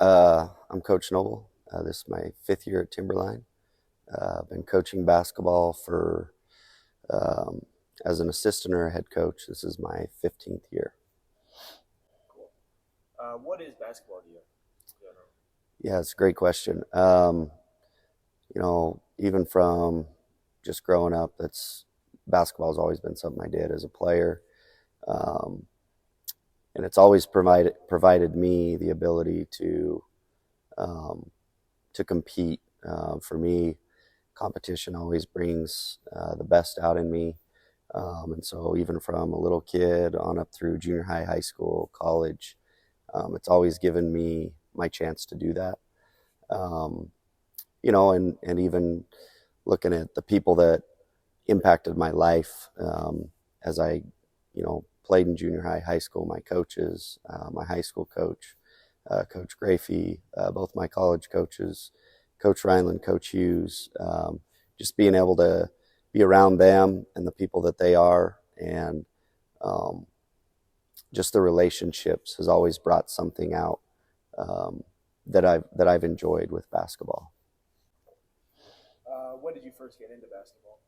I'm Coach Noble. This is my 5th year at Timberline. I've been coaching basketball for, um, as an assistant or a head coach. This is my 15th year. Cool. What is basketball to you? Yeah, it's a great question. Even from just growing up, basketball has always been something I did as a player. Um, and it's always provided me the ability um, to compete. For me, competition always brings the best out in me. And so even from a little kid on up through junior high, high school, college, it's always given me my chance to do that. Um, and even looking at the people that impacted my life as I, played in junior high, high school, my coaches, my high school coach, Coach Grafey, both my college coaches, Coach Rhineland, Coach Hughes, just being able to be around them and the people that they are, and just the relationships has always brought something out that I've enjoyed with basketball. When did you first get into basketball?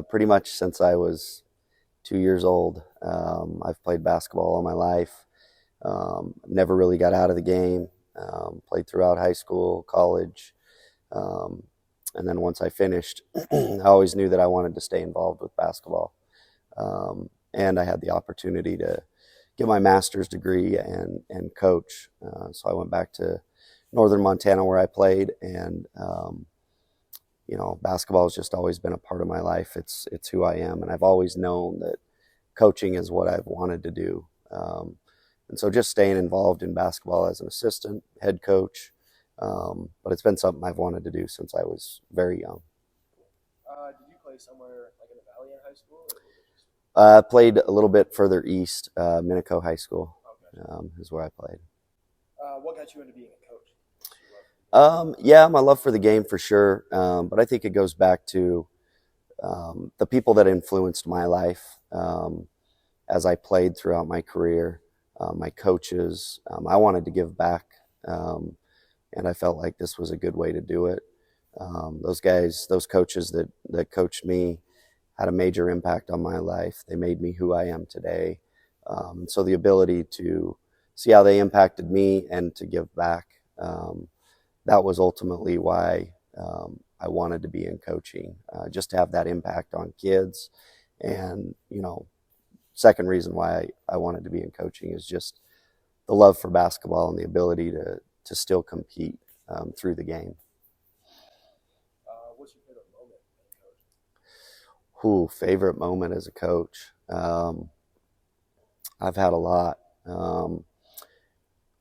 Pretty much since I was 2 years old. I've played basketball all my life. Never really got out of the game. Played throughout high school, college, and then once I finished, I always knew that I wanted to stay involved with basketball. And I had the opportunity to get my master's degree and coach. So I went back to northern Montana where I played, and basketball has just always been a part of my life. It's who I am, and I've always known that coaching is what I've wanted to do. And so just staying involved in basketball as an assistant, head coach, but it's been something I've wanted to do since I was very young. Did you play somewhere like in the Valley in high school? I played a little bit further east, Minico High School is where I played. What got you into being a coach? My love for the game for sure, but I think it goes back to the people that influenced my life as I played throughout my career, my coaches. I wanted to give back, and I felt like this was a good way to do it. Those guys, those coaches that coached me had a major impact on my life. They made me who I am today. So the ability to see how they impacted me and to give back, that was ultimately why I wanted to be in coaching, just to have that impact on kids. And, second reason why I wanted to be in coaching is just the love for basketball and the ability to still compete through the game. What's your favorite moment as a coach? Favorite moment as a coach. I've had a lot. I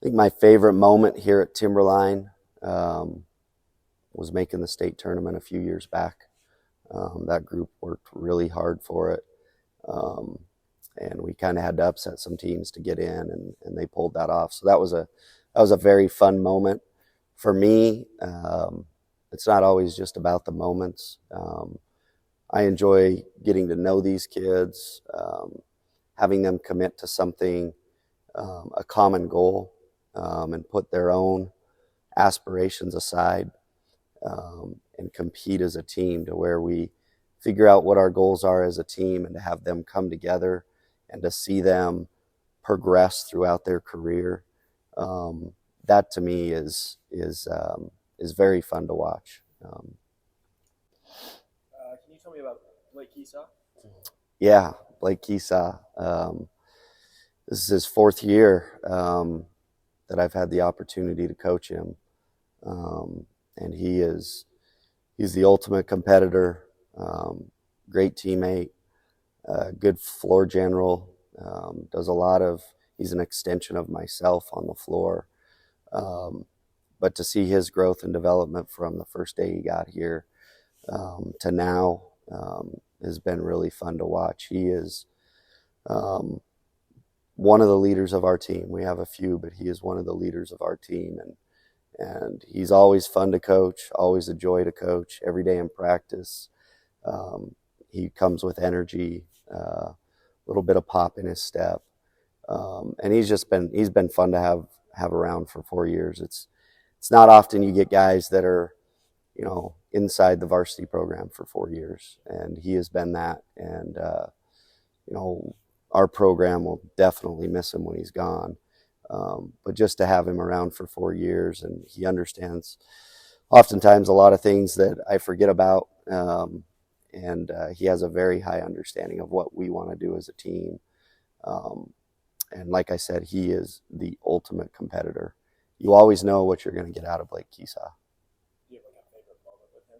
think my favorite moment here at Timberline was making the state tournament a few years back. That group worked really hard for it. And we kind of had to upset some teams to get in, and they pulled that off. So that was a very fun moment for me. It's not always just about the moments. I enjoy getting to know these kids, having them commit to something, a common goal, and put their own aspirations aside, and compete as a team to where we figure out what our goals are as a team, and to have them come together and to see them progress throughout their career. That to me is very fun to watch. Can you tell me about Blake Keesaw? Yeah, Blake Keesaw. This is his 4th year that I've had the opportunity to coach him, and he's the ultimate competitor, great teammate, good floor general, does a lot of, he's an extension of myself on the floor. But to see his growth and development from the first day he got here to now has been really fun to watch. He is one of the leaders of our team. We have a few, but he is one of the leaders of our team, and he's always fun to coach, always a joy to coach. Every day in practice, he comes with energy, a little bit of pop in his step, and he's been fun to have around for 4 years. It's not often you get guys that are, inside the varsity program for 4 years, and he has been that. And our program will definitely miss him when he's gone. But just to have him around for 4 years, and he understands oftentimes a lot of things that I forget about. And he has a very high understanding of what we want to do as a team. Um, and like I said, he is the ultimate competitor. You always know what you're going to get out of Blake Keesaw. Do you have like a favorite moment with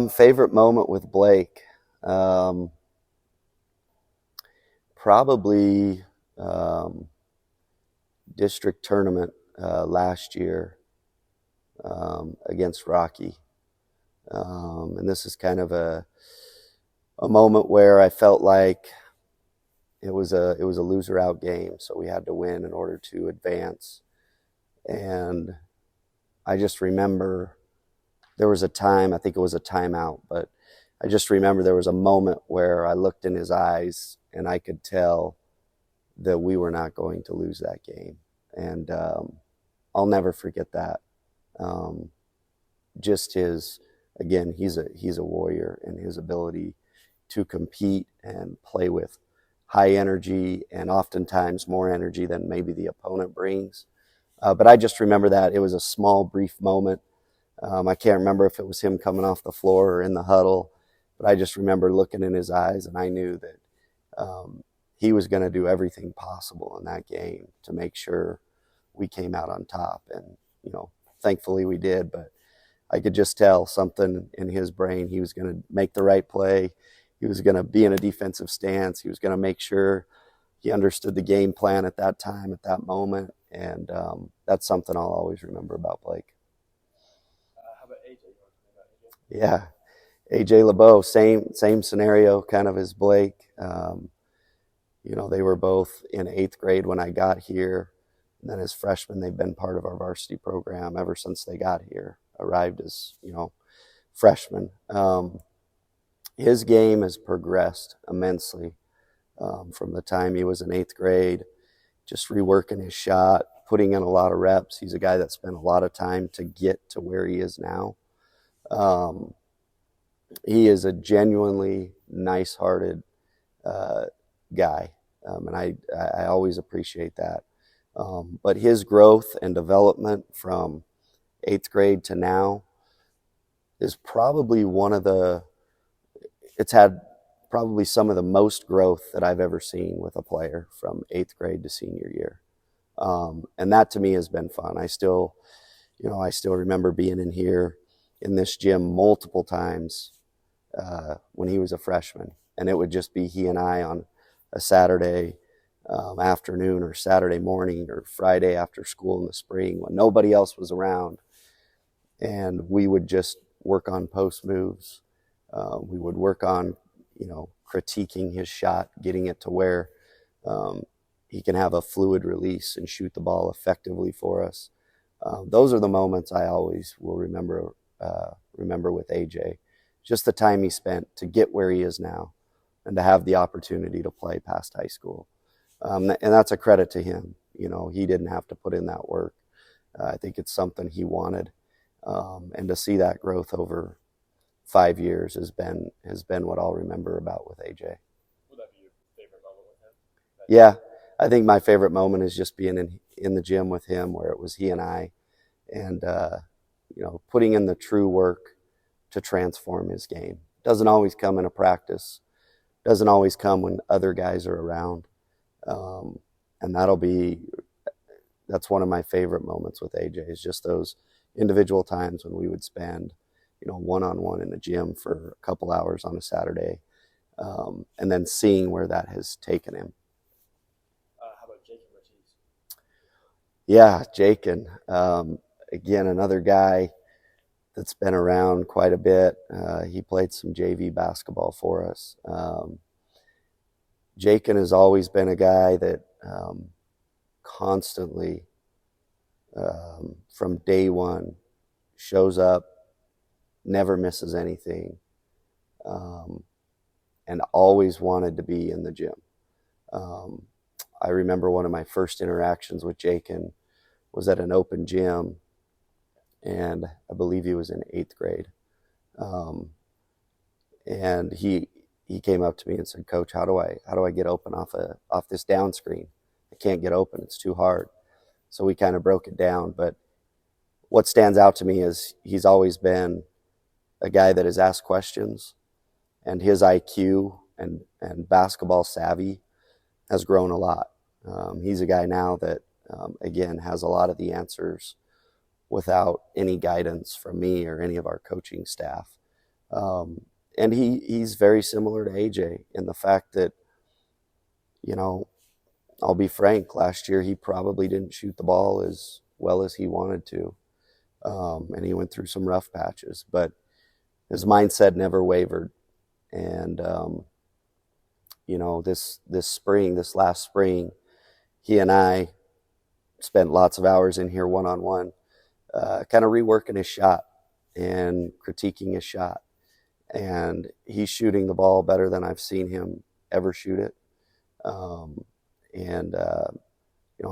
him? Favorite moment with Blake, um, probably district tournament last year against Rocky. And this is kind of a moment where I felt like it was a loser out game, so we had to win in order to advance. And I just remember there was a time, I think it was a timeout, but I just remember there was a moment where I looked in his eyes and I could tell that we were not going to lose that game. And I'll never forget that. Just his, again, he's a warrior, and his ability to compete and play with high energy, and oftentimes more energy than maybe the opponent brings. But I just remember that it was a small, brief moment. I can't remember if it was him coming off the floor or in the huddle, but I just remember looking in his eyes, and I knew that he was going to do everything possible in that game to make sure we came out on top. And, thankfully we did, but I could just tell something in his brain. He was going to make the right play. He was going to be in a defensive stance. He was going to make sure he understood the game plan at that time, at that moment. And that's something I'll always remember about Blake. How about AJ? You want to talk about AJ? Yeah. AJ LeBeau, same scenario kind of as Blake. They were both in 8th grade when I got here. And then as freshmen, they've been part of our varsity program ever since they got here, arrived as, freshmen. His game has progressed immensely from the time he was in 8th grade, just reworking his shot, putting in a lot of reps. He's a guy that spent a lot of time to get to where he is now. He is a genuinely nice-hearted guy, and I always appreciate that. But his growth and development from 8th grade to now is probably it's had probably some of the most growth that I've ever seen with a player from 8th grade to senior year. And that to me has been fun. I still remember being in here in this gym multiple times when he was a freshman, and it would just be he and I on a Saturday afternoon or Saturday morning or Friday after school in the spring when nobody else was around. And we would just work on post moves. We would work on, critiquing his shot, getting it to where he can have a fluid release and shoot the ball effectively for us. Those are the moments I always will remember with AJ. Just the time he spent to get where he is now and to have the opportunity to play past high school. And that's a credit to him. He didn't have to put in that work. I think it's something he wanted. And to see that growth over 5 years has been what I'll remember about with AJ. Would that be your favorite moment with him? Yeah, I think my favorite moment is just being in the gym with him, where it was he and I, and putting in the true work to transform his game. Doesn't always come in a practice. Doesn't always come when other guys are around. And that's one of my favorite moments with AJ, is just those individual times when we would spend, one-on-one in the gym for a couple hours on a Saturday, and then seeing where that has taken him. How about Jake and Ortiz? Yeah, Jakin, again, another guy that's been around quite a bit. He played some JV basketball for us. Jakin has always been a guy that constantly, from day one, shows up, never misses anything, and always wanted to be in the gym. I remember one of my first interactions with Jakin was at an open gym, and I believe he was in 8th grade. Um, and he came up to me and said, "Coach, how do I get open off this down screen? I can't get open. It's too hard." So we kind of broke it down. But what stands out to me is he's always been a guy that has asked questions, and his IQ and basketball savvy has grown a lot. He's a guy now that, again, has a lot of the answers without any guidance from me or any of our coaching staff. And he's very similar to AJ in the fact that, you know, I'll be frank, last year he probably didn't shoot the ball as well as he wanted to. And he went through some rough patches, but his mindset never wavered. And, this last spring, he and I spent lots of hours in here one-on-one, kind of reworking his shot and critiquing his shot. And he's shooting the ball better than I've seen him ever shoot it.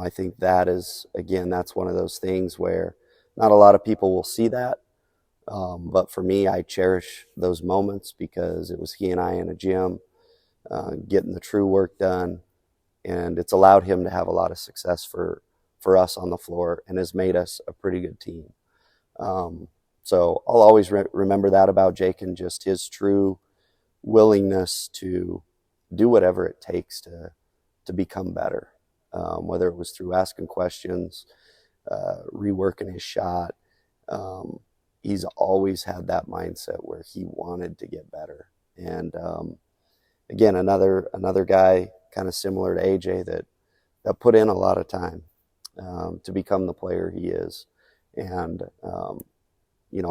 I think that is, again, that's one of those things where not a lot of people will see that. But for me, I cherish those moments because it was he and I in a gym, getting the true work done. And it's allowed him to have a lot of success for us on the floor and has made us a pretty good team. So I'll always remember that about Jake, and just his true willingness to do whatever it takes to become better, whether it was through asking questions, reworking his shot. He's always had that mindset where he wanted to get better. And again, another guy kind of similar to AJ that put in a lot of time to become the player he is. And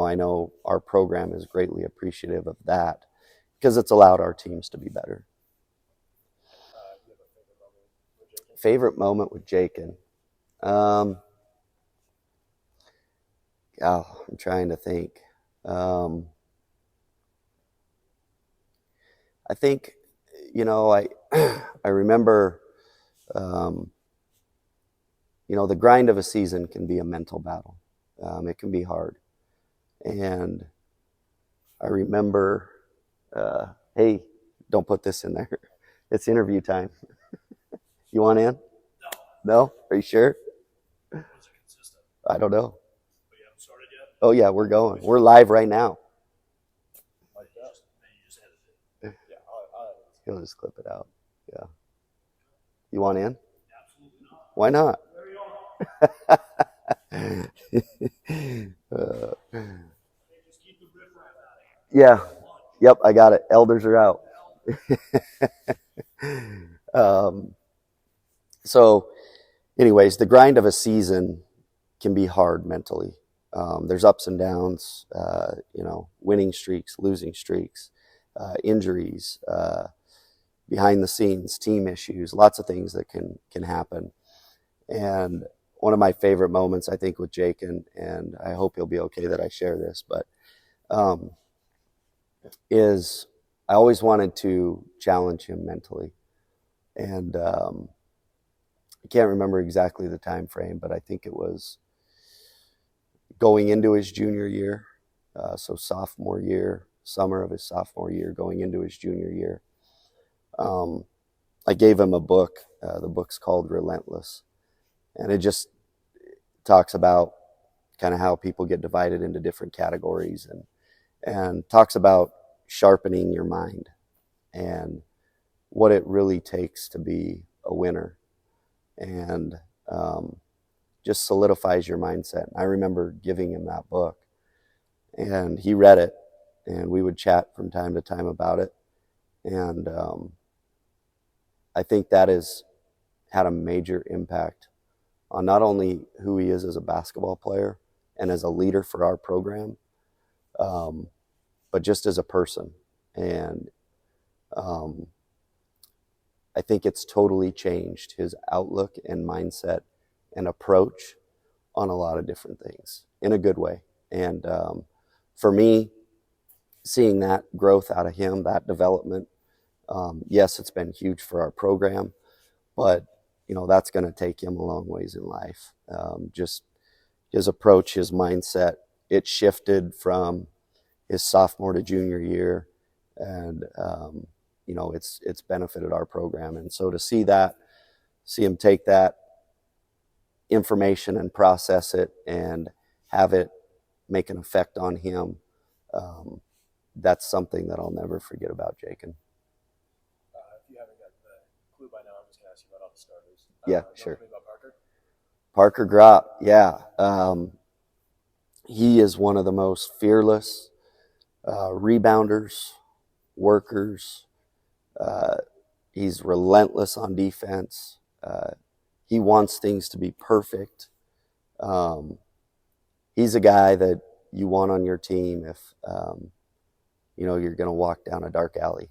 I know our program is greatly appreciative of that because it's allowed our teams to be better. Favorite moment with Jakin? I'm trying to think. I think, I remember, the grind of a season can be a mental battle. It can be hard. And I remember, hey, don't put this in there. It's interview time. You want in? No? Are you sure? Was it consistent? I don't know. But you haven't started yet? Oh, yeah, we're going. We're live right now. Like that? You just edited it. Yeah, I'll He'll just clip it out. Yeah. You want in? Absolutely not. Why not? Just keep the riffraff out of here. Yeah. Yep, I got it. Elders are out. So anyways, the grind of a season can be hard mentally. There's ups and downs, winning streaks, losing streaks, injuries, behind the scenes, team issues, lots of things that can happen. And one of my favorite moments, I think, with Jake, and I hope he'll be okay that I share this, but is I always wanted to challenge him mentally. And I can't remember exactly the time frame, but I think it was going into his junior year, so sophomore year, summer of his sophomore year, going into his junior year. I gave him a book. The book's called Relentless. And it just talks about kind of how people get divided into different categories, and talks about sharpening your mind and what it really takes to be a winner, and just solidifies your mindset. I remember giving him that book, and he read it, and we would chat from time to time about it. And I think that has had a major impact on not only who he is as a basketball player and as a leader for our program, but just as a person. And I think it's totally changed his outlook and mindset and approach on a lot of different things in a good way. And for me, seeing that growth out of him, that development, yes, it's been huge for our program, but that's going to take him a long ways in life. Just his approach, his mindset, it shifted from his sophomore to junior year, and it's benefited our program. And so to see him take that information and process it and have it make an effect on him, that's something that I'll never forget about Jakin. If you haven't gotten the clue by now, I'm just going to ask you about all the starters. Yeah, sure. Tell me about Parker. Parker Gropp, yeah. He is one of the most fearless rebounders, workers. He's relentless on defense. He wants things to be perfect. He's a guy that you want on your team if you're going to walk down a dark alley.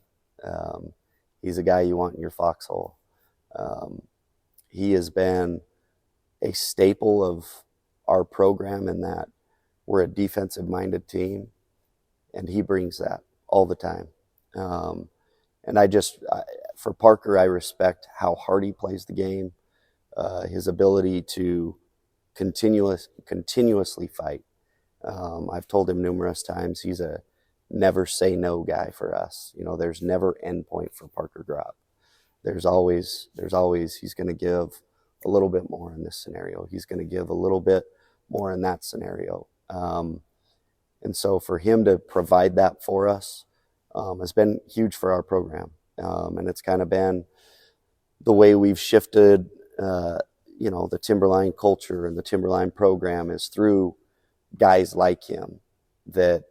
He's a guy you want in your foxhole. He has been a staple of our program in that we're a defensive-minded team, and he brings that all the time. And for Parker, I respect how hard he plays the game, his ability to continuously fight. I've told him numerous times he's a never say no guy for us. There's never end point for Parker Gropp. There's always he's going to give a little bit more in this scenario. He's going to give a little bit more in that scenario. And so for him to provide that for us has been huge for our program. And it's kind of been the way we've shifted, the Timberline culture and the Timberline program is through guys like him that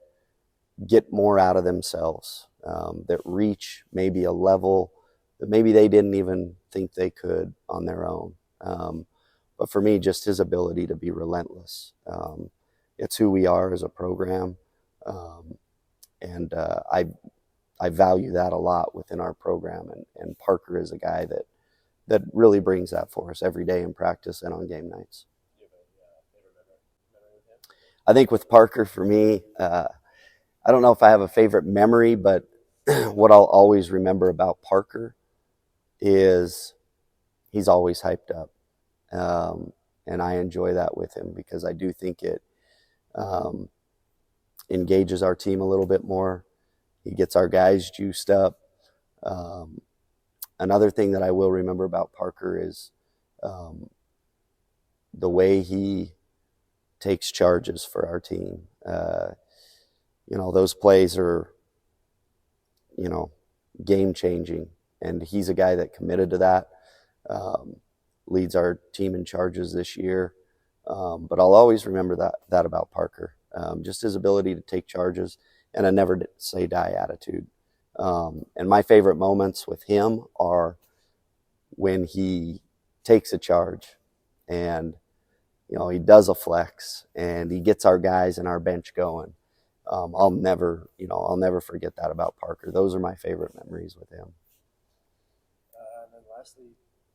get more out of themselves, that reach maybe a level that maybe they didn't even think they could on their own. But for me, just his ability to be relentless. It's who we are as a program. And I value that a lot within our program. And Parker is a guy that really brings that for us every day in practice and on game nights. Do you have a favorite memory with him? I think with Parker, for me, I don't know if I have a favorite memory, but what I'll always remember about Parker is he's always hyped up. And I enjoy that with him because I do think it engages our team a little bit more. He gets our guys juiced up. Another thing that I will remember about Parker is the way he takes charges for our team. Those plays are, game-changing, and he's a guy that committed to that, leads our team in charges this year. But I'll always remember that about Parker, just his ability to take charges and a never-say-die attitude. And my favorite moments with him are when he takes a charge and, he does a flex and he gets our guys and our bench going. I'll never forget that about Parker. Those are my favorite memories with him. And then lastly,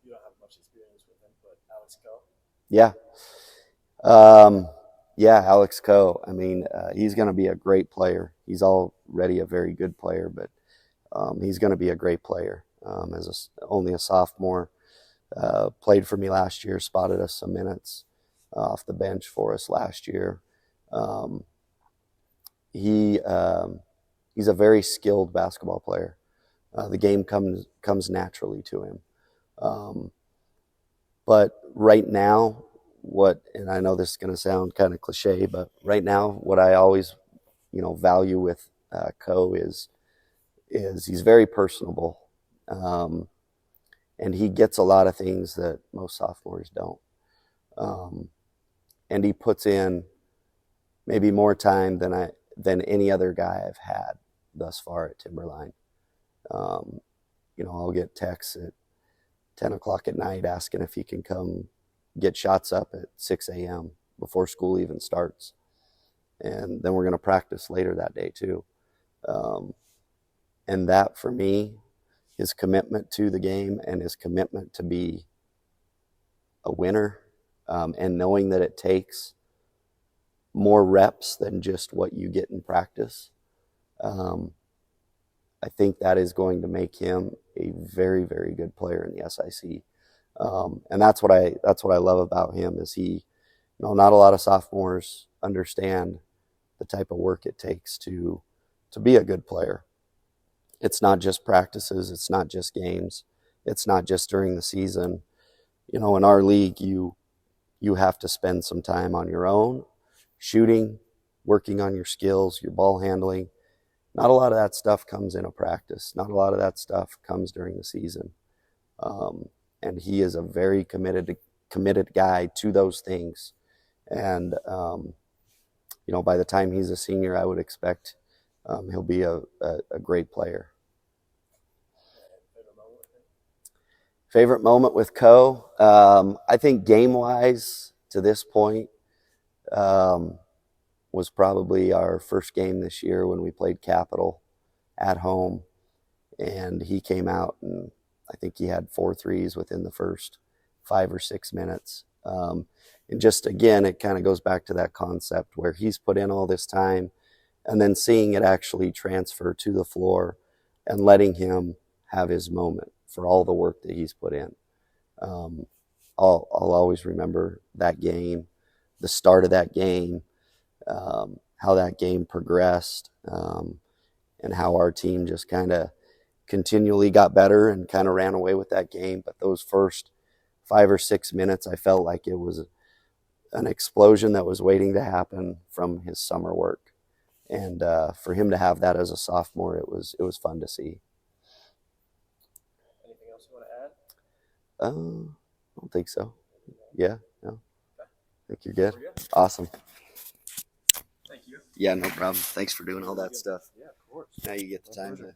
you don't have much experience with him, but Alex Coe. Yeah. Alex Coe. I mean, he's going to be a great player. He's already a very good player, but he's going to be a great player. Only a sophomore, played for me last year, spotted us some minutes off the bench for us last year. He's a very skilled basketball player. The game comes naturally to him. But right now, and I know this is going to sound kind of cliche, but right now, what I always, value with Coe is he's very personable. And he gets a lot of things that most sophomores don't. And he puts in maybe more time than any other guy I've had thus far at Timberline. I'll get texts at 10 o'clock at night asking if he can come get shots up at 6 a.m. before school even starts. And then we're going to practice later that day too. And that, for me, his commitment to the game and his commitment to be a winner, and knowing that it takes more reps than just what you get in practice, I think that is going to make him a very, very good player in the SIC. And that's what I love about him is not a lot of sophomores understand the type of work it takes to be a good player. It's not just practices. It's not just games. It's not just during the season. In our league, you have to spend some time on your own, shooting, working on your skills, your ball handling. Not a lot of that stuff comes in a practice. Not a lot of that stuff comes during the season. And he is a very committed guy to those things. And by the time he's a senior, I would expect he'll be a great player. Favorite moment with Co. I think game-wise to this point was probably our first game this year when we played Capital at home, and he came out and I think he had 4 threes within the first 5 or 6 minutes. And just again, it kind of goes back to that concept where he's put in all this time and then seeing it actually transfer to the floor and letting him have his moment for all the work that he's put in. I'll always remember that game, the start of that game, how that game progressed, and how our team just kind of continually got better and kind of ran away with that game. But those first 5 or 6 minutes, I felt like it was an explosion that was waiting to happen from his summer work. And for him to have that as a sophomore, it was fun to see. Anything else you want to add? I don't think so. Yeah, no. Okay. I think you're good. We're good. Awesome. Thank you. Yeah, no problem. Thanks for doing all that stuff. Yeah, of course. Now you get the time to